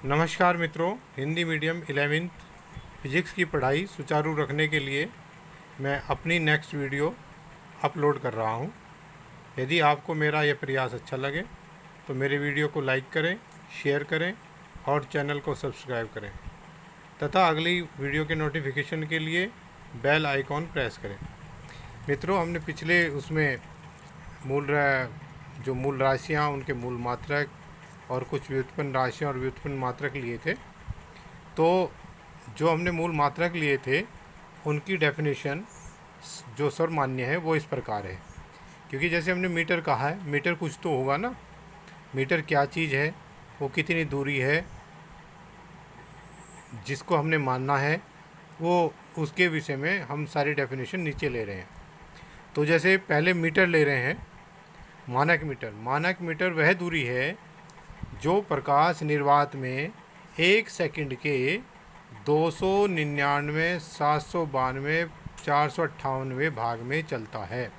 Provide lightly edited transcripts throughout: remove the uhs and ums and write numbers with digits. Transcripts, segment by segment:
नमस्कार मित्रों, Hindi medium 11th physics की पढ़ाई सुचारू रखने के लिए मैं अपनी नेक्स्ट वीडियो अपलोड कर रहा हूं। यदि आपको मेरा यह प्रयास अच्छा लगे तो मेरे वीडियो को लाइक करें, शेयर करें और चैनल को सब्सक्राइब करें तथा अगली वीडियो के नोटिफिकेशन के लिए बेल आइकॉन प्रेस करें। मित्रों, हमने पिछले उसमें जो मूल राशियाँ, उनके मूल मात्रक और कुछ व्युत्पन्न राशियाँ और व्युत्पन्न मात्रक लिए थे। तो जो हमने मूल मात्रक लिए थे उनकी डेफिनेशन जो सर्वमान्य है वो इस प्रकार है। क्योंकि जैसे हमने मीटर कहा है, मीटर कुछ तो होगा ना। मीटर क्या चीज़ है, वो कितनी दूरी है जिसको हमने मानना है, वो उसके विषय में हम सारी डेफिनेशन नीचे ले रहे हैं। तो जैसे पहले मीटर ले रहे हैं, मानक मीटर। मानक मीटर वह दूरी है जो प्रकाश निर्वात में 1 सेकंड के 299, 792, 458 भाग में चलता है।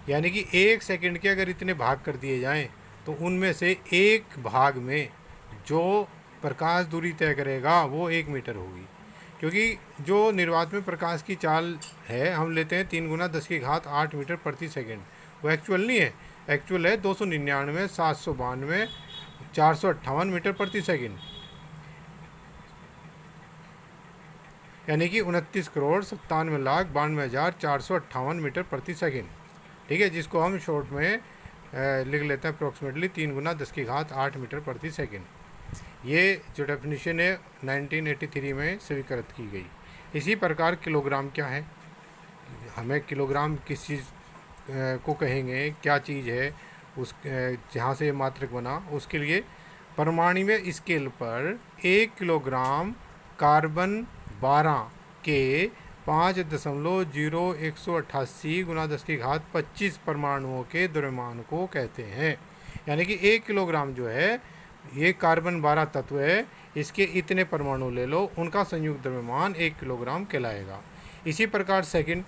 यानी कि 1 सेकंड के अगर इतने भाग कर दिए जाएं तो उनमें से एक भाग में जो प्रकाश दूरी तय करेगा वो 1 मीटर होगी। क्योंकि जो निर्वात में प्रकाश की चाल है, हम लेते हैं 3 × 10⁸ मीटर प्रति सेकंड। वो एक्चुअल नहीं है, एक्चुअल है 299, 792, 458 मीटर प्रति सेकंड। यानी कि 29,97,92,458 मीटर प्रति सेकंड। ठीक है, जिसको हम शॉर्ट में लिख लेते हैं अप्रोक्सीमेटली 3 × 10⁸ मीटर प्रति सेकंड। ये जो डेफिनेशन है 1983 में स्वीकृत की गई। इसी प्रकार किलोग्राम क्या है, हमें किलोग्राम किस चीज़ को कहेंगे, क्या चीज़ है, उस जहाँ से ये मात्रक बना, उसके लिए परमाणु स्केल पर 1 किलोग्राम कार्बन 12 के 5.0188 × 10⁻25 परमाणुओं के द्रव्यमान को कहते हैं। यानी कि 1 किलोग्राम जो है, ये कार्बन 12 तत्व है, इसके इतने परमाणु ले लो, उनका संयुक्त द्रव्यमान 1 किलोग्राम कहलाएगा। इसी प्रकार सेकंड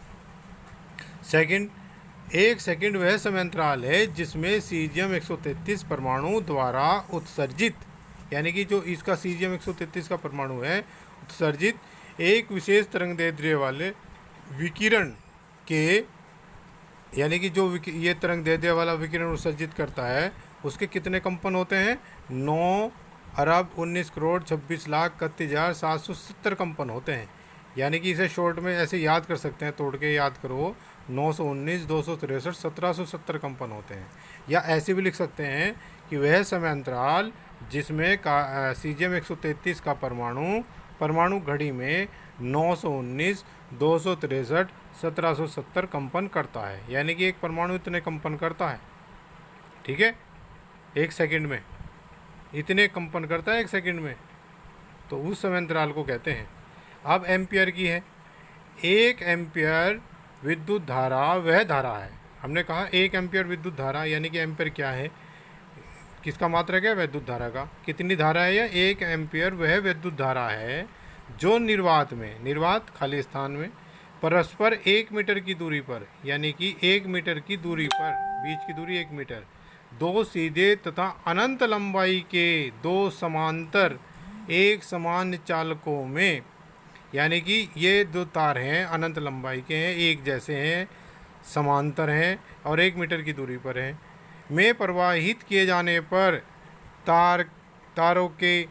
1 सेकंड वह समयांतराल है जिसमें सीजियम 133 परमाणु द्वारा उत्सर्जित, यानी कि जो इसका सीजियम 133 का परमाणु है, उत्सर्जित एक विशेष तरंगदैर्ध्य वाले विकिरण के, यानी कि जो ये तरंगदैर्ध्य वाला विकिरण उत्सर्जित करता है, उसके कितने कंपन होते हैं? 9,19,26,31,31,770 कंपन होते हैं। यानी कि इसे शॉर्ट में ऐसे याद कर सकते हैं, तोड़ के याद करो, 919, 263, 1770 कंपन होते हैं। या ऐसे भी लिख सकते हैं कि वह समयांतराल जिसमें सीजियम 133 का परमाणु घड़ी में 919, 263, 1770 कंपन करता है। यानी कि एक परमाणु इतने कंपन करता है। ठीक है, 1 सेकंड में इतने कंपन करता है 1 सेकंड में, तो उस समयांतराल को कहते हैं। अब एम्पियर की है। 1 एम्पियर विद्युत धारा वह धारा है, हमने कहा 1 एम्पियर विद्युत धारा, यानी कि एम्पियर क्या है, किसका मात्रक है? विद्युत धारा का। कितनी धारा है यह? 1 एम्पियर वह विद्युत धारा है जो निर्वात खाली स्थान में परस्पर 1 मीटर की दूरी पर, यानी कि 1 मीटर की दूरी पर, बीच की दूरी 1 मीटर, 2 सीधे तथा अनंत लंबाई के 2 समांतर एक समान चालकों में, यानी कि ये 2 तार हैं, अनंत लंबाई के हैं, एक जैसे हैं, समांतर हैं और 1 मीटर की दूरी पर हैं, में प्रवाहित किए जाने पर तारों के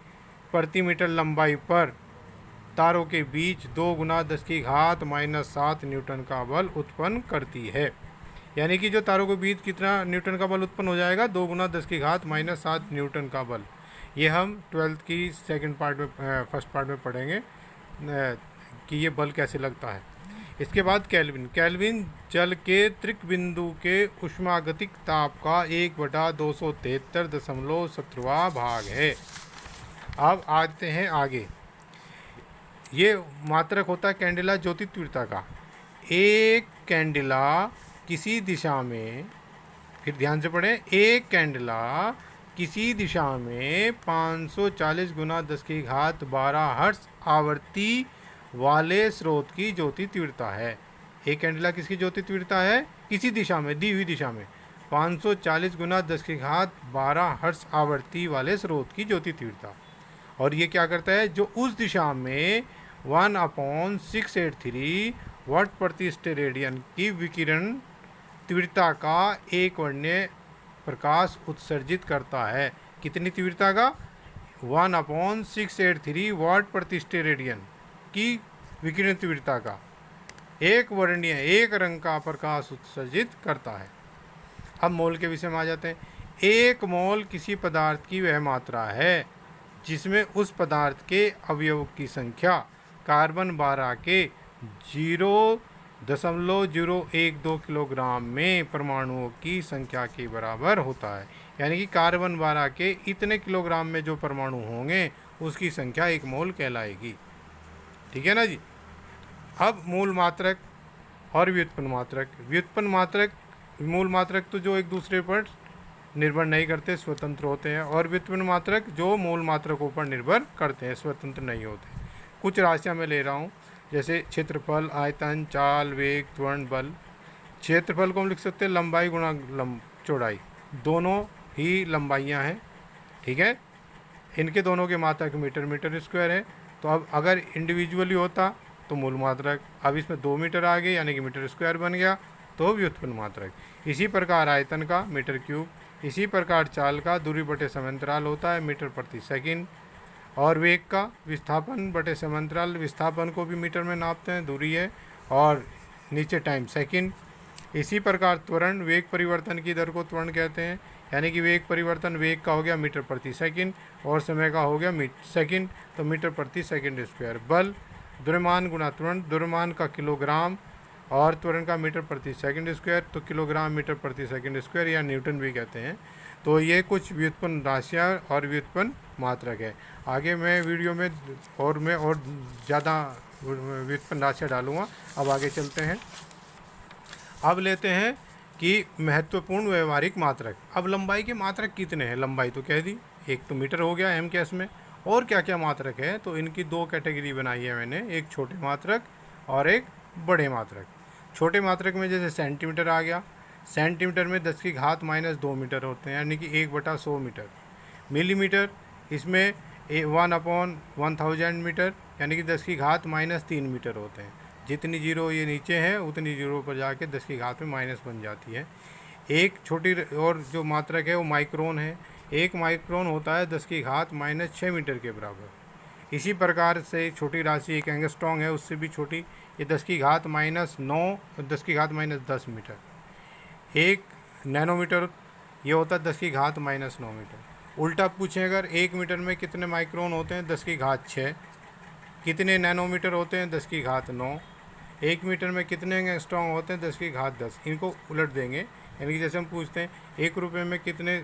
प्रति मीटर लंबाई पर तारों के बीच 2 × 10⁻⁻7 न्यूटन का बल उत्पन्न करती है। यानी कि जो तारों के बीच कितना न्यूटन का बल उत्पन्न हो जाएगा? 2 × 10⁻⁻7 न्यूटन का बल। ये हम 12th की फर्स्ट पार्ट में पढ़ेंगे कि ये बल कैसे लगता है। इसके बाद केल्विन जल के त्रिक बिंदु के ऊष्मागतिक ताप का 1/273.17वां भाग है। अब आते हैं आगे। ये मात्रक होता है कैंडेला ज्योति तीव्रता का। एक कैंडेला किसी दिशा में, फिर ध्यान से पढ़ें, एक कैंडेला किसी दिशा में 540 × 10⁻12 हर्ट्ज आवृत्ति वाले स्रोत की ज्योति तीव्रता है। एक कैंडेला किसकी ज्योति तीव्रता है? किसी दिशा में, दी हुई दिशा में 540 × 10⁻12 हर्ट्ज आवृत्ति वाले स्रोत की ज्योति तीव्रता। और ये क्या करता है, जो उस दिशा में 1/683 वाट प्रति स्टेरेडियन की विकिरण तीव्रता का एक वर्णीय प्रकाश उत्सर्जित करता है। कितनी तीव्रता का? 1/683 वाट प्रति स्टेरेडियन की विकिरण तीव्रता का एक वर्णीय, एक रंग का प्रकाश उत्सर्जित करता है। अब मोल के विषय में आ जाते हैं। एक मोल किसी पदार्थ की वह मात्रा है जिसमें उस पदार्थ के अवयवों की संख्या कार्बन 12 के 0.012 किलोग्राम में परमाणुओं की संख्या के बराबर होता है। यानी कि कार्बन 12 के इतने किलोग्राम में जो परमाणु होंगे उसकी संख्या एक मोल कहलाएगी। ठीक है ना जी। अब मूल मात्रक और व्युत्पन्न मात्रक। व्युत्पन्न मात्रक, मूल मात्रक तो जो एक दूसरे पर निर्भर नहीं करते, स्वतंत्र होते हैं, और व्युत्पन्न मात्रक जो मूल मात्रकों पर निर्भर करते हैं, स्वतंत्र नहीं होते। कुछ राशियाँ मैं ले रहा हूँ, जैसे क्षेत्रफल, आयतन, चाल, वेग, त्वरण, बल। क्षेत्रफल को हम लिख सकते हैं लंबाई गुणा चौड़ाई, दोनों ही लंबाइयाँ हैं। ठीक है, इनके दोनों के मात्रक मीटर स्क्वायर है। तो अब अगर इंडिविजुअली होता तो मूल मात्रक, अब इसमें 2 मीटर आ गए यानी कि मीटर स्क्वायर बन गया, तो व्युत्पन्न मात्रक। इसी प्रकार आयतन का मीटर क्यूब, इसी प्रकार चाल का दूरी बटे समयांतराल होता है मीटर प्रति सेकंड, और वेग का विस्थापन बटे समयांतराल, विस्थापन को भी मीटर में नापते हैं, दूरी है, और नीचे टाइम सेकंड। इसी प्रकार त्वरण, वेग परिवर्तन की दर को त्वरण कहते हैं, यानी कि वेग परिवर्तन वेग का हो गया मीटर प्रति सेकंड और समय का हो गया सेकंड, तो मीटर प्रति सेकंड स्क्वायर। बल, द्रव्यमान गुणा त्वरण, द्रव्यमान का किलोग्राम और त्वरण का मीटर प्रति सेकंड स्क्वायर, तो किलोग्राम मीटर प्रति सेकंड स्क्वायर या न्यूटन भी कहते हैं। तो ये कुछ व्युत्पन्न राशियाँ और व्युत्पन्न मात्रक है। आगे मैं वीडियो में और ज़्यादा व्युत्पन्न राशियाँ डालूँगा। अब आगे चलते हैं। अब लेते हैं कि महत्वपूर्ण व्यवहारिक मात्रक। अब लंबाई के मात्रक कितने हैं? लंबाई तो कह दी, एक तो मीटर हो गया एम केस में, और क्या क्या मात्रक है, तो इनकी 2 कैटेगरी बनाई है मैंने, एक छोटे मात्रक और एक बड़े मात्रक। छोटे मात्रक में जैसे सेंटीमीटर आ गया, सेंटीमीटर में 10⁻⁻2 मीटर होते हैं, यानी कि 1/100 मीटर। मिलीमीटर, इसमें 1/1000 मीटर, यानी कि 10⁻³ मीटर होते हैं। जितनी जीरो ये नीचे है उतनी जीरो पर जाके 10 में माइनस बन जाती है। एक छोटी और जो मात्रक है वो माइक्रोन है। एक माइक्रोन होता है 10⁻⁻6 मीटर के बराबर। इसी प्रकार से एक छोटी राशि एक एंगस्ट्रॉन्ग है, उससे भी छोटी, ये 10⁻⁹ 10⁻10 मीटर। एक नैनोमीटर ये होता है 10⁻⁹ मीटर। उल्टा पूछें अगर 1 मीटर में कितने माइक्रोन होते हैं? 10�6। कितने नैनोमीटर होते हैं? 10�9। 1 मीटर में कितने एंगस्ट्रॉन्ग होते हैं? 10⁻10। इनको उलट देंगे, यानी कि जैसे हम पूछते हैं 1 रुपये में कितने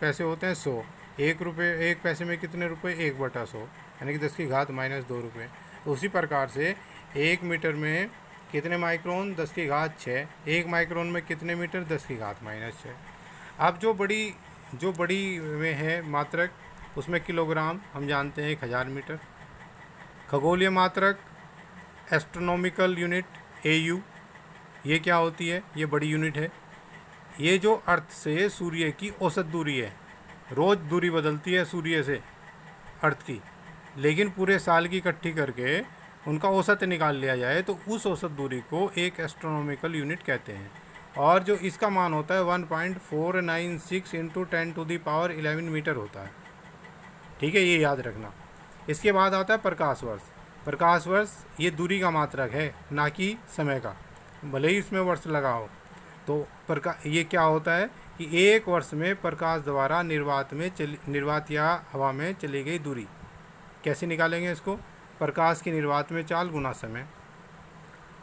पैसे होते हैं? 100। 1 पैसे में कितने रुपए? 1/100, यानी कि 10⁻² रुपये। उसी प्रकार से 1 मीटर में कितने माइक्रोन? 10�6। 1 माइक्रोन में कितने मीटर? 10⁻⁻6। अब जो बड़ी में है मात्रक, उसमें किलोग्राम हम जानते हैं 1000 मीटर। खगोलीय मात्रक एस्ट्रोनॉमिकल यूनिट AU, ये क्या होती है? ये बड़ी यूनिट है। ये जो अर्थ से सूर्य की औसत दूरी है, रोज़ दूरी बदलती है सूर्य से अर्थ की, लेकिन पूरे साल की इकट्ठी करके उनका औसत निकाल लिया जाए तो उस औसत दूरी को एक एस्ट्रोनॉमिकल यूनिट कहते हैं। और जो इसका मान होता है 1.496 × 10⁻11 मीटर होता है। ठीक है, ये याद रखना। इसके बाद आता है प्रकाश वर्ष। प्रकाश वर्ष ये दूरी का मात्रक है, ना कि समय का, भले ही इसमें वर्ष लगा हो। तो ये क्या होता है कि एक वर्ष में प्रकाश द्वारा निर्वात या हवा में चली गई दूरी। कैसे निकालेंगे इसको? प्रकाश की निर्वात में चाल गुना समय।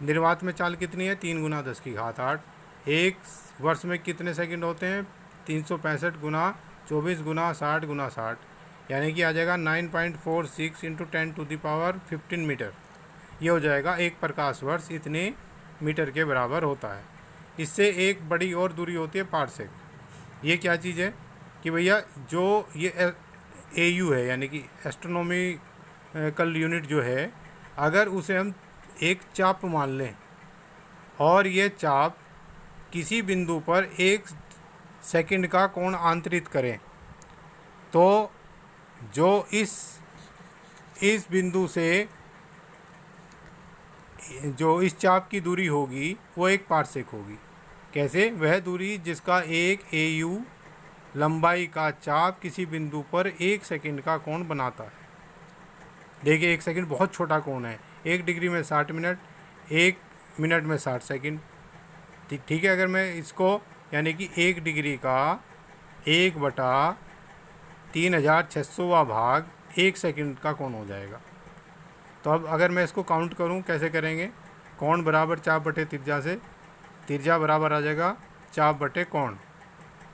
निर्वात में चाल कितनी है? 3 × 10⁸। एक वर्ष में कितने सेकंड होते हैं? 365 × 24 × 60 × 60, यानी कि आ जाएगा 9.46 × 10⁻15 मीटर। ये हो जाएगा एक प्रकाश वर्ष इतने मीटर के बराबर होता है। इससे एक बड़ी और दूरी होती है पारसेक। ये क्या चीज़ है कि भैया जो ये AU है, यानी कि एस्ट्रोनॉमिकल यूनिट जो है, अगर उसे हम एक चाप मान लें और ये चाप किसी बिंदु पर 1 सेकंड का कोण आंतरित करें, तो जो इस इस बिंदु से जो इस चाप की दूरी होगी वो 1 पार्सेक होगी। कैसे? वह दूरी जिसका एक AU लंबाई का चाप किसी बिंदु पर 1 सेकंड का कोण बनाता है। देखिए 1 सेकंड बहुत छोटा कोण है। 1 डिग्री में 60 मिनट, 1 मिनट में 60 सेकंड। ठीक है, अगर मैं इसको यानी कि 1 डिग्री का 1/3600वां भाग 1 सेकंड का कोण हो जाएगा। तो अब अगर मैं इसको काउंट करूं, कैसे करेंगे? कोण बराबर चाप बटे तिर्जा से, तिर्जा बराबर आ जाएगा चाप बटे कोण।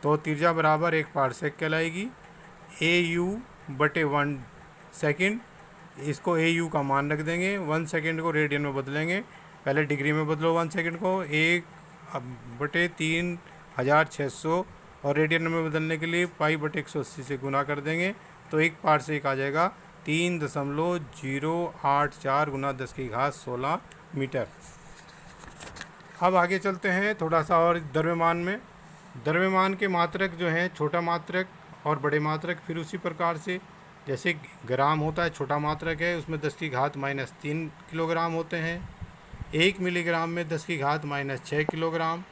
तो तिर्जा बराबर 1 पार्सेक कहलाएगी। AU बटे 1 सेकंड, इसको AU का मान रख देंगे। 1 सेकंड को रेडियन में बदलेंगे, पहले डिग्री में बदलो 1 सेकंड को, 1/3600 और रेडियन में बदलने के लिए पाई बटे 180 से गुना कर देंगे। तो 1 पार्सेक आ जाएगा 3.084 गुना 10⁻16 मीटर। अब आगे चलते हैं थोड़ा सा और द्रव्यमान में। द्रव्यमान के मात्रक जो हैं, छोटा मात्रक और बड़े मात्रक, फिर उसी प्रकार से जैसे ग्राम होता है, छोटा मात्रक है, उसमें 10⁻³ किलोग्राम होते हैं। 1 मिलीग्राम में 10⁻⁶ किलोग्राम,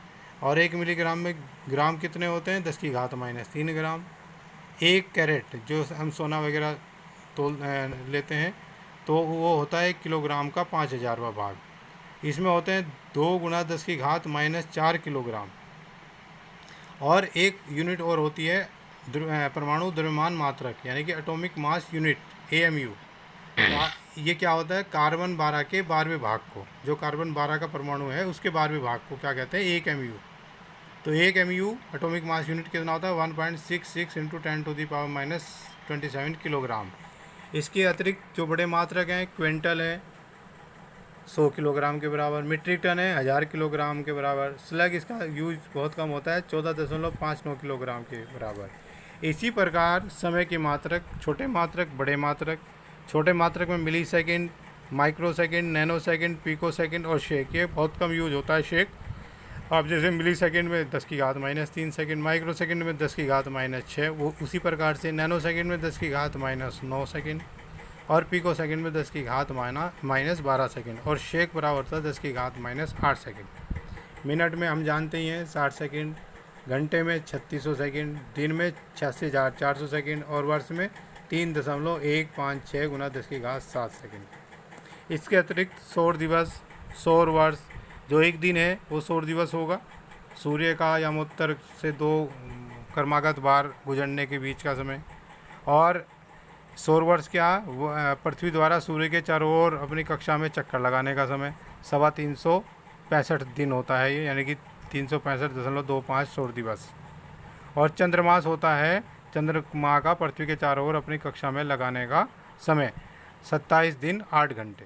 और 1 मिलीग्राम में ग्राम कितने होते हैं? 10⁻³ ग्राम। 1 कैरेट जो हम सोना वगैरह तोल लेते हैं तो वो होता है 1 किलोग्राम का 5000वां भाग। इसमें होते हैं 2 गुना 10⁻⁴ किलोग्राम। और एक यूनिट और होती है परमाणु द्रव्यमान मात्रक, यानी कि एटॉमिक मास यूनिट, AMU। ये क्या होता है? कार्बन 12 के 12वें भाग को, जो कार्बन 12 का परमाणु है उसके 12वें भाग को क्या कहते हैं? 1 MU। तो 1 MU एटॉमिक मास यूनिट कितना होता है? 1.66 × 10⁻⁻27 किलोग्राम। इसके अतिरिक्त जो बड़े मात्रक हैं, क्विंटल है 100 किलोग्राम के बराबर, मीट्रिक टन है 1000 किलोग्राम के बराबर, स्लग इसका यूज बहुत कम होता है 14.59 किलोग्राम के बराबर। इसी प्रकार समय के मात्रक, छोटे मात्रक, बड़े मात्रक। छोटे मात्रक में millisecond, microsecond, nanosecond, picosecond और शेक, ये बहुत कम यूज होता है शेक। अब जैसे मिली सेकेंड में 10⁻³ सेकेंड, माइक्रो सेकेंड में 10⁻⁶, वो उसी प्रकार से नैनो सेकेंड में 10⁻⁹ सेकेंड, और पिको सेकेंड में 10⁻⁻12 सेकेंड, और शेक बराबर होता है 10⁻⁸ सेकेंड। मिनट में हम जानते ही हैं 60 सेकेंड, घंटे में 3600 सेकेंड, दिन में 86,400 सेकेंड, और वर्ष में 3.156 गुना 10⁻7 सेकेंड। इसके अतिरिक्त सौर दिवस, सौर वर्ष, जो एक दिन है वो सौर दिवस होगा। सूर्य का यमोत्तर से 2 क्रमागत बार गुजरने के बीच का समय। और सौर वर्ष क्या? वो पृथ्वी द्वारा सूर्य के चारों ओर अपनी कक्षा में चक्कर लगाने का समय 365 दिन होता है ये, यानी कि 365.25 सौर दिवस। और चंद्रमास होता है चंद्रमा का पृथ्वी के चारों ओर अपनी कक्षा में लगाने का समय 27 दिन 8 घंटे।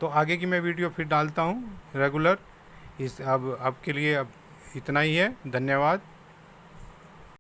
तो आगे की मैं वीडियो फिर डालता हूँ रेगुलर। अब के लिए अब इतना ही है। धन्यवाद।